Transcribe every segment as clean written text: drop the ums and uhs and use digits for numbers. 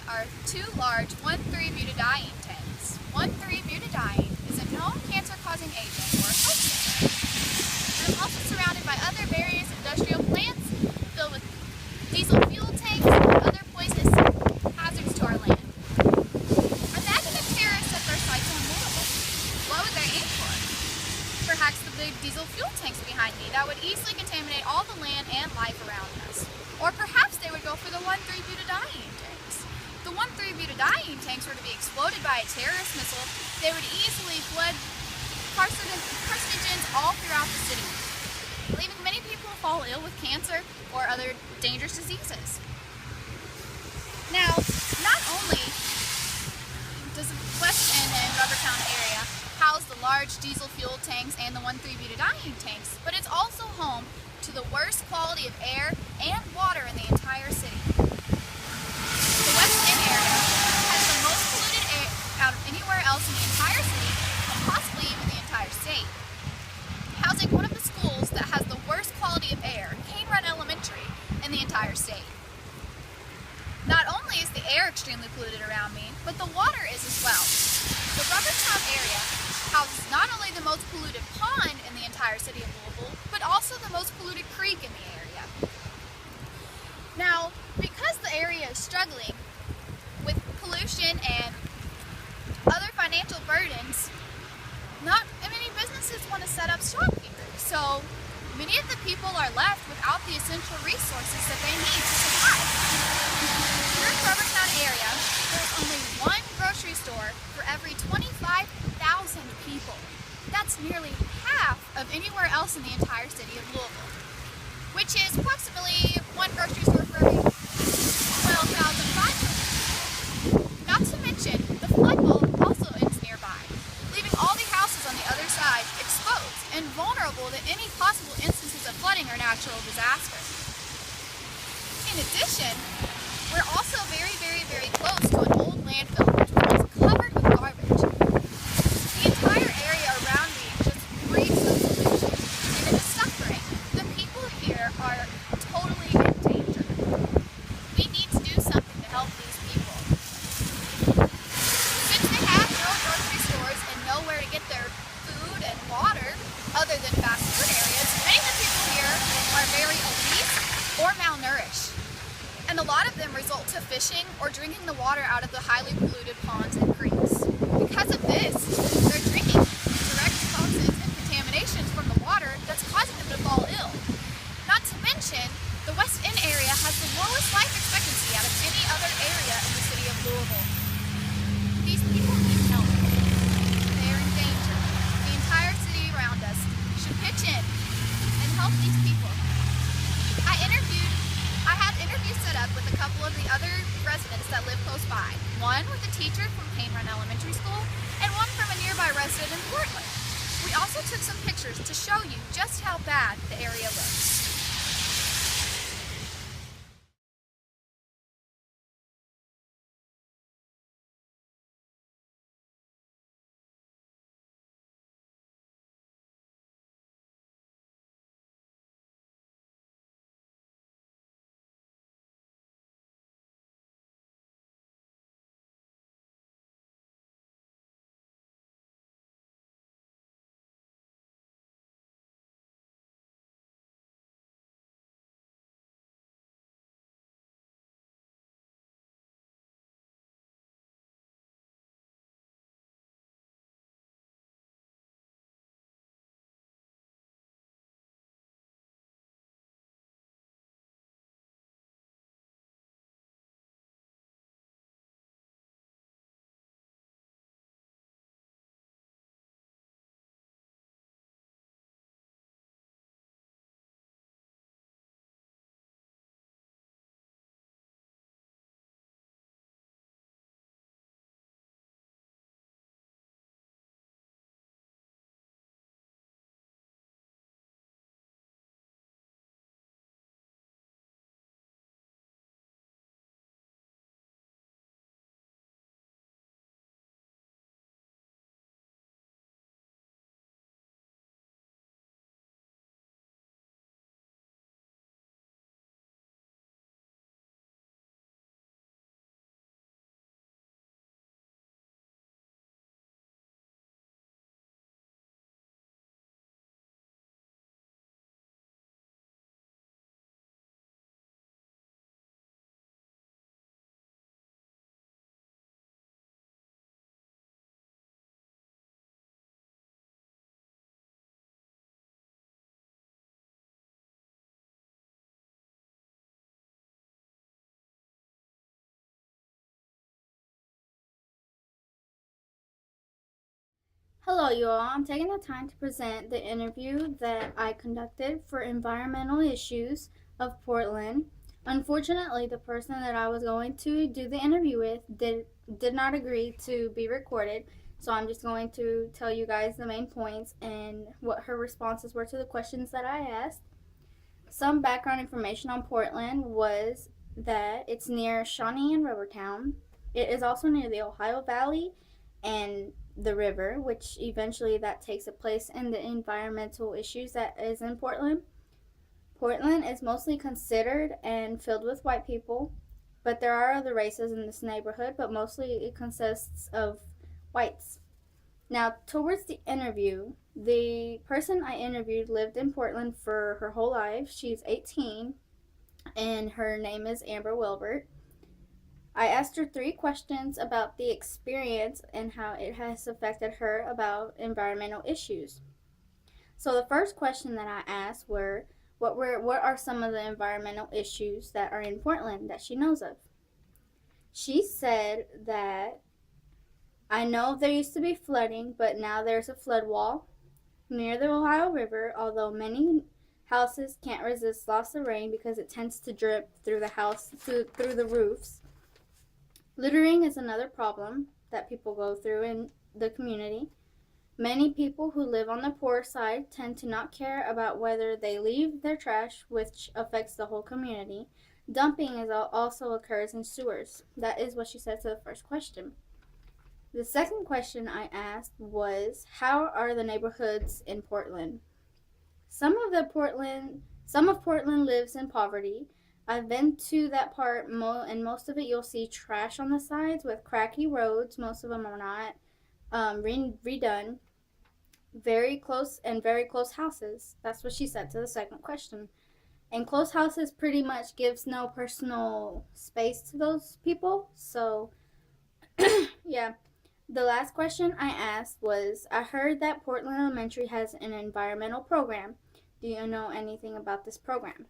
are two large 1,3-butadiene tanks. 1,3-butadiene is a known cancer-causing agent or toxin. And I'm also surrounded by other various industrial plants filled with diesel fuel tanks and other poisonous hazards to our land. Imagine if terrorists set their sights on Louisville. What would they aim for? Perhaps the big diesel fuel tanks behind me that would easily contaminate all the land and life around us. Or perhaps they would go for the 1,3-butadiene tanks. If the 1,3-butadiene tanks were to be exploded by a terrorist missile, they would easily flood carcinogens all throughout the city, leaving many people fall ill with cancer or other dangerous diseases. Now, not only does the West End and Rubbertown area house the large diesel fuel tanks and the 1,3-butadiene tanks, but it's also home to the worst quality of air and water in the entire city. The West End area has the most polluted air out of anywhere else in the entire city, and possibly even the entire state, housing one of the schools that has the worst quality of air, Cane Run Elementary, in the entire state. Not only is the air extremely polluted around me, but the water is as well. The Rubbertown area houses not only the most polluted pond in the entire city of Louisville, but also the most polluted creek in the area. Now, because the area is struggling with pollution and other financial burdens, not many businesses want to set up shop here. So many of the people are left without the essential resources that they need to survive. Here in the Rubbertown area, there's only one grocery store for every 25,000 people. That's nearly half of anywhere else in the entire city of Louisville, which is approximately one grocery store for every 12,500. Not to mention, the flood wall also ends nearby, leaving all the houses on the other side exposed and vulnerable to any possible instances of flooding or natural disaster. In addition, we're also very, very, very close to an old landfill which was covered with garbage. The entire area around me just reeks of pollution, and it is suffering. The people here are totally in danger. We need to do something to help these people. Since they have no grocery stores and nowhere to get their food and water other than fast food areas, many of the people here are very obese or malnourished. And a lot of them resort to fishing or drinking the water out of the highly polluted ponds and creeks. Because of this, they're drinking direct toxins and contaminations from the water that's causing them to fall ill. Not to mention, the West End area has the lowest life expectancy out of any other area in the city of Louisville. These people need help. They are in danger. The entire city around us should pitch in and help these people. I had interviews set up with a couple of the other residents that live close by. One with a teacher from Cane Run Elementary School, and one from a nearby resident in Portland. We also took some pictures to show you just how bad the area looks. Hello, you all. I'm taking the time to present the interview that I conducted for environmental issues of Portland. Unfortunately, the person that I was going to do the interview with did not agree to be recorded, so I'm just going to tell you guys the main points and what her responses were to the questions that I asked. Some background information on Portland was that it's near Shawnee and Rubbertown. It is also near the Ohio Valley and the river, which eventually that takes a place in the environmental issues that is in Portland. Portland is mostly considered and filled with white people, but there are other races in this neighborhood, but mostly it consists of whites. Now, towards the interview, the person I interviewed lived in Portland for her whole life. She's 18 and her name is Amber Wilbert. I asked her 3 questions about the experience and how it has affected her about environmental issues. So the first question that I asked what are some of the environmental issues that are in Portland that she knows of? She said that I know there used to be flooding, but now there's a flood wall near the Ohio River, although many houses can't resist loss of rain because it tends to drip through the house through the roofs. Littering is another problem that people go through in the community. Many people who live on the poor side tend to not care about whether they leave their trash, which affects the whole community. Dumping also occurs in sewers. That is what she said to the first question. The second question I asked was, how are the neighborhoods in Portland? Some of Portland lives in poverty. I've been to that part, and most of it you'll see trash on the sides with cracky roads. Most of them are not redone. Very close houses. That's what she said to the second question. And close houses pretty much gives no personal space to those people. So, yeah. The last question I asked was, I heard that Portland Elementary has an environmental program. Do you know anything about this program?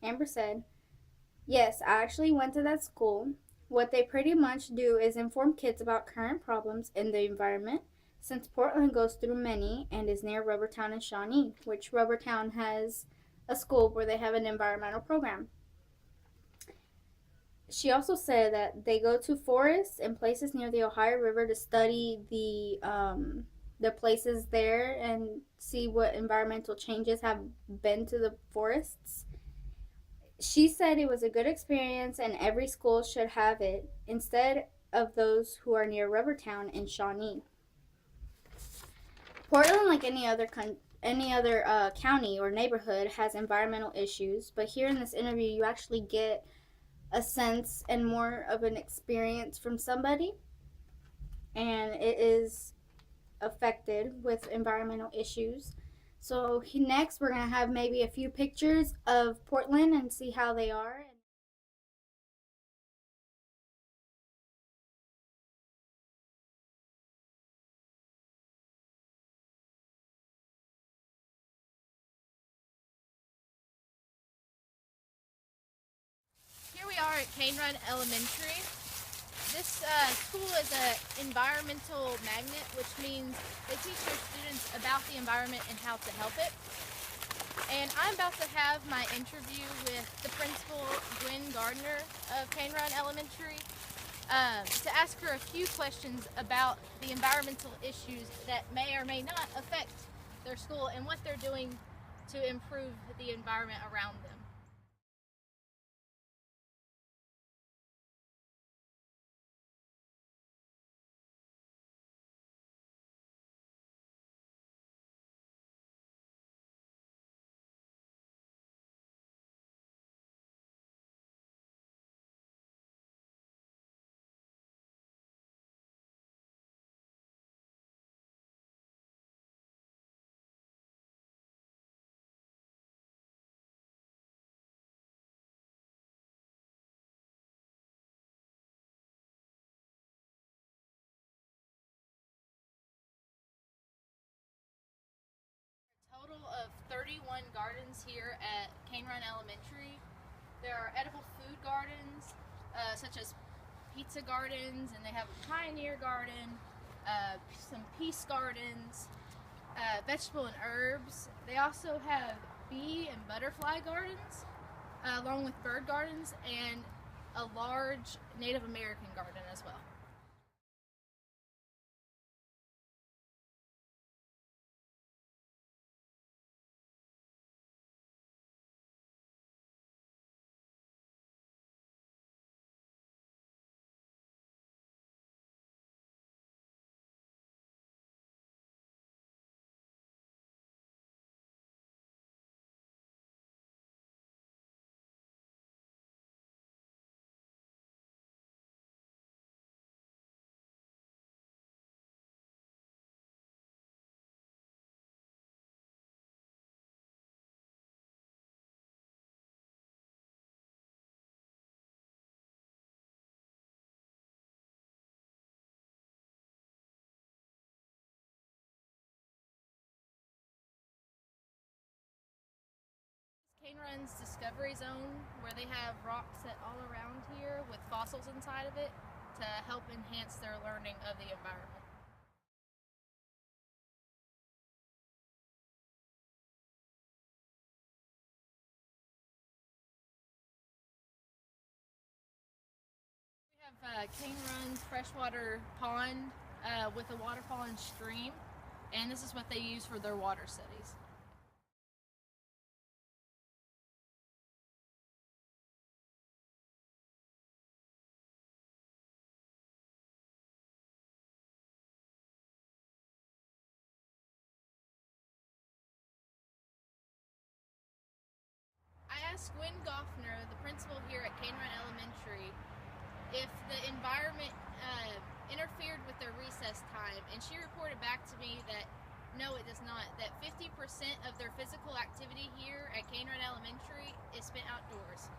Amber said, yes, I actually went to that school. What they pretty much do is inform kids about current problems in the environment, since Portland goes through many and is near Rubbertown and Shawnee, which Rubbertown has a school where they have an environmental program. She also said that they go to forests and places near the Ohio River to study the places there and see what environmental changes have been to the forests. She said it was a good experience and every school should have it instead of those who are near Rubbertown and Shawnee. Portland, like any other county or neighborhood, has environmental issues, but here in this interview, you actually get a sense and more of an experience from somebody, and it is affected with environmental issues. So next, we're gonna have maybe a few pictures of Portland and see how they are. Here we are at Cane Run Elementary. This school is an environmental magnet, which means they teach their students about the environment and how to help it. And I'm about to have my interview with the principal, Gwen Gardner of Cane Run Elementary, to ask her a few questions about the environmental issues that may or may not affect their school and what they're doing to improve the environment around them. Total of 31 gardens here at Cane Run Elementary. There are edible food gardens, such as pizza gardens, and they have a pioneer garden. some peace gardens, vegetable and herbs. They also have bee and butterfly gardens, along with bird gardens, and a large Native American garden as well. Cane Run's Discovery Zone, where they have rocks set all around here with fossils inside of it to help enhance their learning of the environment. We have Cane Run's freshwater pond with a waterfall and stream, and this is what they use for their water studies. I asked Gwen Goffner, the principal here at Cane Run Elementary, if the environment interfered with their recess time, and she reported back to me that no, it does not. That 50% of their physical activity here at Cane Run Elementary is spent outdoors.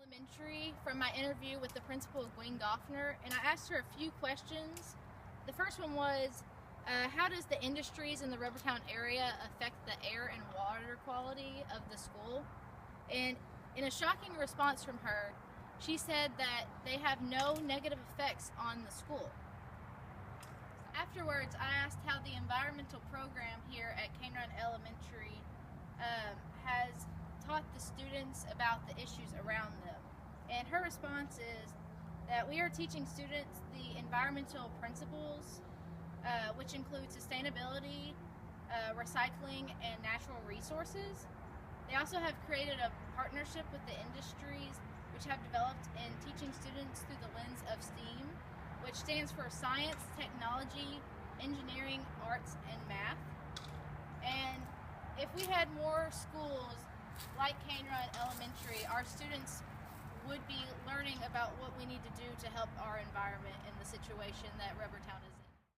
Elementary from my interview with the principal, Gwen Goffner, and I asked her a few questions. The first one was, how does the industries in the Rubbertown area affect the air and water quality of the school? And in a shocking response from her, she said that they have no negative effects on the school. Afterwards, I asked how the environmental program here at Cane Run Elementary has taught the students about the issues around them. And her response is that we are teaching students the environmental principles, which include sustainability, recycling, and natural resources. They also have created a partnership with the industries, which have developed in teaching students through the lens of STEAM, which stands for science, technology, engineering, arts, and math. And if we had more schools like Cane Run Elementary, our students would be learning about what we need to do to help our environment in the situation that Rubbertown is in.